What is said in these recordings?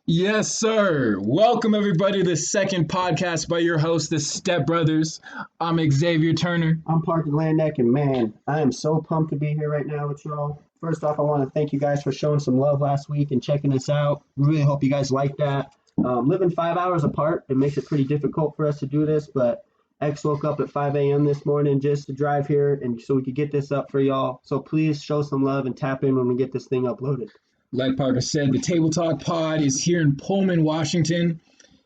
Yes, sir. Welcome, everybody, to the second podcast by your host, the Step Brothers. I'm Xavier Turner. I'm Parker Landek, and man, I am so pumped to be here right now with y'all. First off, I want to thank you guys for showing some love last week and checking us out. Really hope you guys like that. Living 5 hours apart, it makes it pretty difficult for us to do this, but X woke up at 5 a.m. this morning just to drive here and so we could get this up for y'all. So please show some love and tap in when we get this thing uploaded. Like Parker said, the Table Talk Pod is here in Pullman, Washington,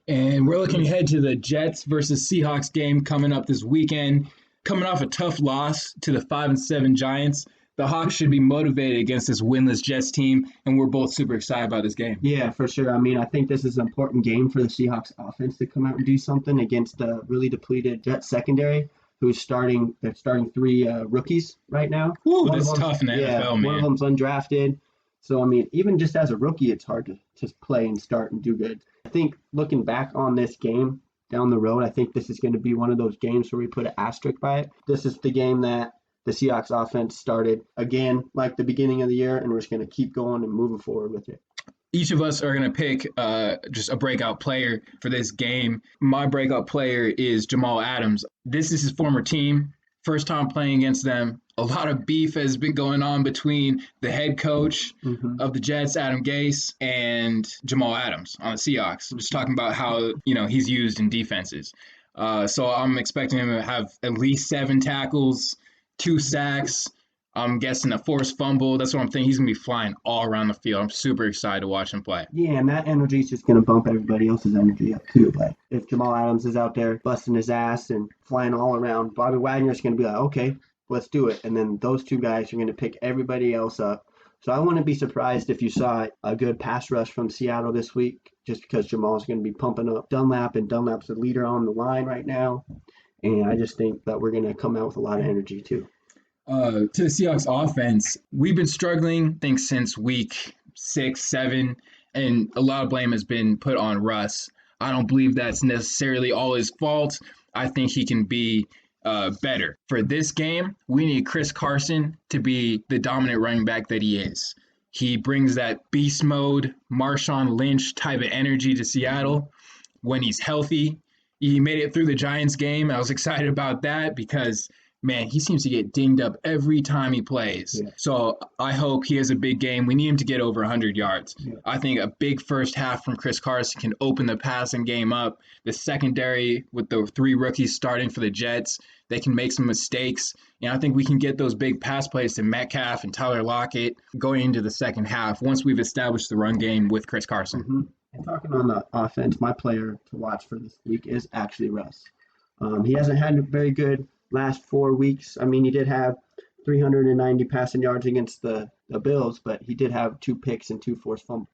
and we're looking ahead to the Jets versus Seahawks game coming up this weekend. Coming off a tough loss to the 5-7 Giants, the Hawks should be motivated against this winless Jets team, and we're both super excited about this game. Yeah, for sure. I mean, I think this is an important game for the Seahawks offense to come out and do something against the really depleted Jets secondary, who's starting. They're starting three rookies right now. Ooh, that's tough in the NFL, man. One of them's undrafted. So, I mean, even just as a rookie, it's hard to play and start and do good. I think looking back on this game down the road, I think this is going to be one of those games where we put an asterisk by it. This is the game that the Seahawks offense started again, like the beginning of the year, and we're just going to keep going and moving forward with it. Each of us are going to pick just a breakout player for this game. My breakout player is Jamal Adams. This is his former team. First time playing against them. A lot of beef has been going on between the head coach of the Jets, Adam Gase, and Jamal Adams on the Seahawks. Just talking about how, he's used in defenses. So I'm expecting him to have at least 7 tackles, 2 sacks. I'm guessing a forced fumble. That's what I'm thinking. He's going to be flying all around the field. I'm super excited to watch him play. Yeah, and that energy is just going to bump everybody else's energy up too. But if Jamal Adams is out there busting his ass and flying all around, Bobby Wagner's going to be like, okay, let's do it. And then those two guys are going to pick everybody else up. So I wouldn't be surprised if you saw a good pass rush from Seattle this week, just because Jamal's going to be pumping up Dunlap, and Dunlap's the leader on the line right now. And I just think that we're going to come out with a lot of energy too. To the Seahawks offense, we've been struggling, I think, since week 6, 7, and a lot of blame has been put on Russ. I don't believe that's necessarily all his fault. I think he can be better. For this game, we need Chris Carson to be the dominant running back that he is. He brings that beast mode, Marshawn Lynch type of energy to Seattle when he's healthy. He made it through the Giants game. I was excited about that because man, he seems to get dinged up every time he plays. Yeah. So I hope he has a big game. We need him to get over 100 yards. Yeah. I think a big first half from Chris Carson can open the passing game up. The secondary with the 3 rookies starting for the Jets, they can make some mistakes. And I think we can get those big pass plays to Metcalf and Tyler Lockett going into the second half once we've established the run game with Chris Carson. Mm-hmm. And talking on the offense, my player to watch for this week is actually Russ. He hasn't had a very good last 4 weeks. I mean, he did have 390 passing yards against the Bills, but he did have 2 picks and 2 forced fumbles.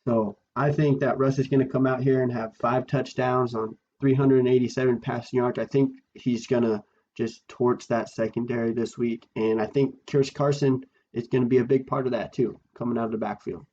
So I think that Russ is going to come out here and have 5 touchdowns on 387 passing yards. I think he's going to just torch that secondary this week. And I think Chris Carson is going to be a big part of that too, coming out of the backfield.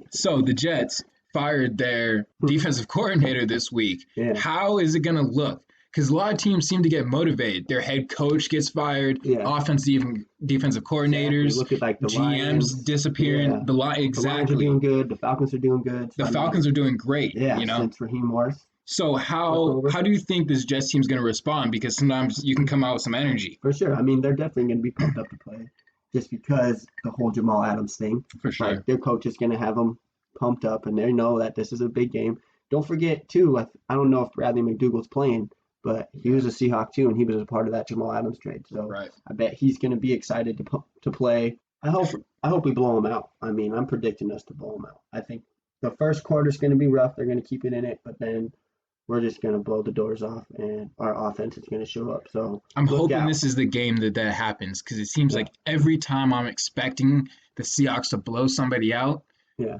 So the Jets fired their defensive coordinator this week. Yeah. How is it going to look? Because a lot of teams seem to get motivated. Their head coach gets fired, defensive coordinators, exactly. Look at like the GMs Lions disappearing. Yeah. The Lions are doing good. The Falcons are doing good. The Falcons are doing great. Yeah, since Raheem Morris. So how do you think this Jets team's going to respond? Because sometimes you can come out with some energy. For sure. I mean, they're definitely going to be pumped up to play just because the whole Jamal Adams thing. For sure. Like, their coach is going to have them pumped up, and they know that this is a big game. Don't forget, too, I don't know if Bradley McDougall's playing, but he was a Seahawk too, and he was a part of that Jamal Adams trade. So I bet he's going to be excited to play. I hope we blow him out. I mean, I'm predicting us to blow him out. I think the first quarter is going to be rough. They're going to keep it in it, but then we're just going to blow the doors off, and our offense is going to show up. So I'm hoping this is the game that happens, because it seems like every time I'm expecting the Seahawks to blow somebody out,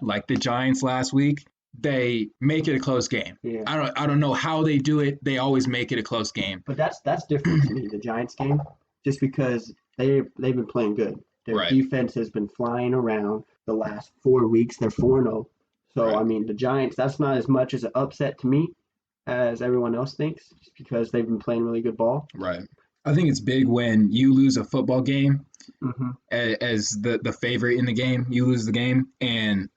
like the Giants last week, they make it a close game. Yeah. I don't know how they do it. They always make it a close game. But that's different to me, the Giants game, just because they've been playing good. Their defense has been flying around the last 4 weeks. They're 4-0. So, I mean, the Giants, that's not as much as an upset to me as everyone else thinks, just because they've been playing really good ball. Right. I think it's big when you lose a football game as the favorite in the game. You lose the game, and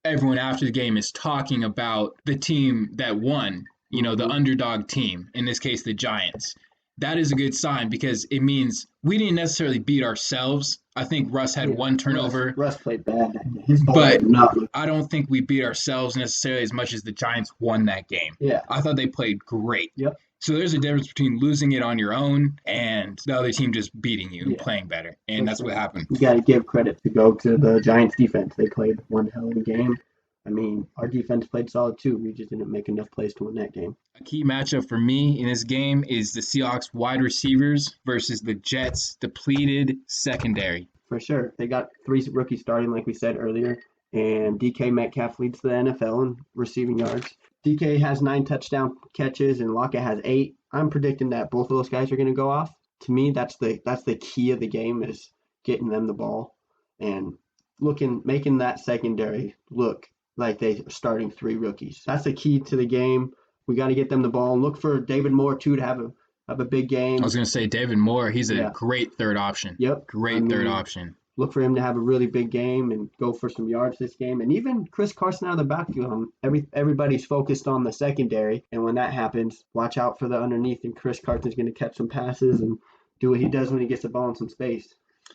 everyone after the game is talking about the team that won, the underdog team, in this case, the Giants. That is a good sign because it means we didn't necessarily beat ourselves. I think Russ had one turnover. Russ played bad that day. His ball But did not look. I don't think we beat ourselves necessarily as much as the Giants won that game. Yeah. I thought they played great. Yep. So there's a difference between losing it on your own and the other team just beating you and playing better. And that's what happened. You got to give credit to the Giants defense. They played one hell of a game. I mean, our defense played solid too. We just didn't make enough plays to win that game. A key matchup for me in this game is the Seahawks wide receivers versus the Jets depleted secondary. For sure. They got 3 rookies starting, like we said earlier, and DK Metcalf leads the NFL in receiving yards. DK has 9 touchdown catches, and Lockett has 8. I'm predicting that both of those guys are going to go off. To me, that's the key of the game is getting them the ball and making that secondary look like they're starting 3 rookies. That's the key to the game. We got to get them the ball and look for David Moore too to have a big game. I was going to say David Moore. He's a great third option. Yep. Third option. Look for him to have a really big game and go for some yards this game. And even Chris Carson out of the backfield. Everybody's focused on the secondary. And when that happens, watch out for the underneath. And Chris Carson's going to catch some passes and do what he does when he gets the ball in some space.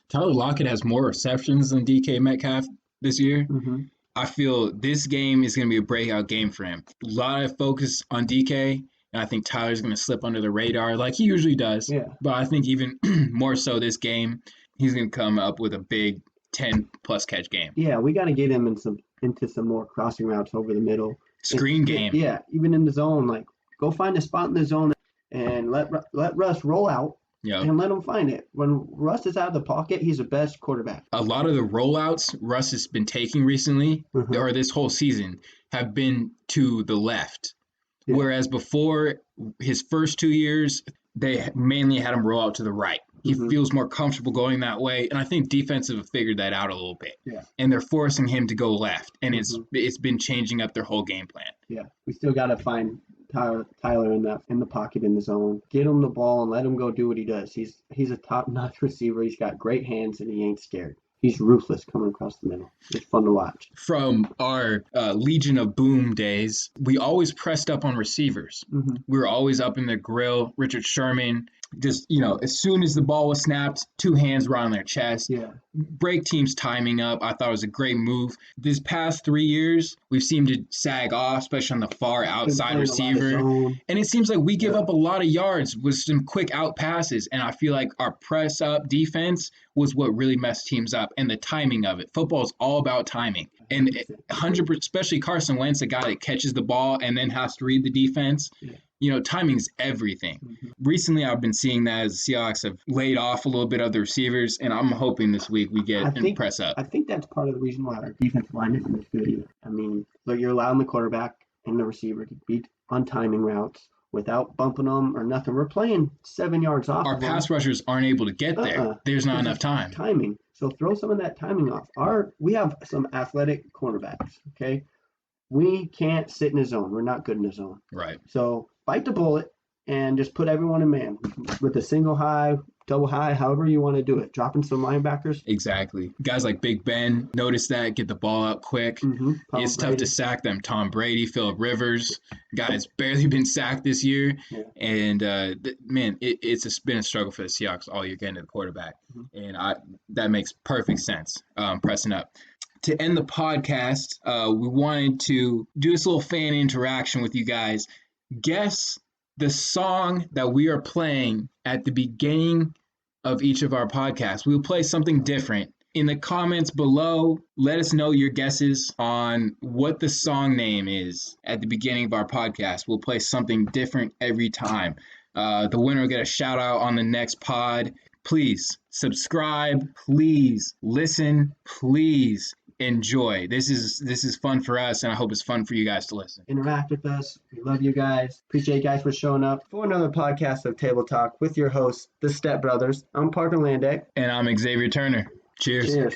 Tyler Lockett has more receptions than DK Metcalf this year. Mm-hmm. I feel this game is going to be a breakout game for him. A lot of focus on DK, and I think Tyler's going to slip under the radar like he usually does. Yeah. But I think even more so this game, he's going to come up with a big 10-plus catch game. Yeah, we got to get him into some more crossing routes over the middle. Screen game. Yeah, even in the zone. Like, go find a spot in the zone and let Russ roll out. Yep. And let him find it. When Russ is out of the pocket, he's the best quarterback. A lot of the rollouts Russ has been taking recently, or this whole season, have been to the left. Yeah. Whereas before, his first 2 years, they mainly had him roll out to the right. He feels more comfortable going that way. And I think defensive have figured that out a little bit. Yeah. And they're forcing him to go left. And it's been changing up their whole game plan. Yeah. We still got to find Tyler in the pocket in the zone. Get him the ball and let him go do what he does. He's a top-notch receiver. He's got great hands and he ain't scared. He's ruthless coming across the middle. It's fun to watch. From our Legion of Boom days, we always pressed up on receivers. We were always up in the grill. Richard Sherman, just, as soon as the ball was snapped, 2 hands were on their chest. Yeah. Break teams timing up. I thought it was a great move. This past 3 years, we've seemed to sag off, especially on the far outside receiver. And it seems like we give up a lot of yards with some quick out passes. And I feel like our press up defense was what really messed teams up, and the timing of it. Football is all about timing. And 100%, especially Carson Wentz, a guy that catches the ball and then has to read the defense. Yeah. Timing's everything. Recently, I've been seeing that as the Seahawks have laid off a little bit of the receivers, and I'm hoping this week we get and press up. I think that's part of the reason why our defensive line isn't as good either. I mean, look, you're allowing the quarterback and the receiver to beat on timing routes without bumping them or nothing. We're playing 7 yards off. Our pass rushers aren't able to get there. There's not enough time. Timing. So throw some of that timing off. We have some athletic cornerbacks, okay? We can't sit in a zone. We're not good in a zone. Right. So bite the bullet and just put everyone in man with a single high, double high, however you want to do it. Dropping some linebackers. Exactly. Guys like Big Ben, notice that, get the ball out quick. It's tough to sack them. Tom Brady, Phillip Rivers, guys barely been sacked this year. Yeah. And, it's been a struggle for the Seahawks all year getting to the quarterback. And that makes perfect sense, pressing up. To end the podcast, we wanted to do this little fan interaction with you guys. Guess the song that we are playing at the beginning of each of our podcasts. We'll play something different. In the comments below, let us know your guesses on what the song name is at the beginning of our podcast. We'll play something different every time. The winner will get a shout out on the next pod. Please subscribe. Please listen. Please enjoy. This is fun for us, and I hope it's fun for you guys to listen. Interact with us. We love you guys. Appreciate you guys for showing up for another podcast of Table Talk with your hosts, the Step Brothers. I'm Parker Landeck. And I'm Xavier Turner. Cheers. Cheers.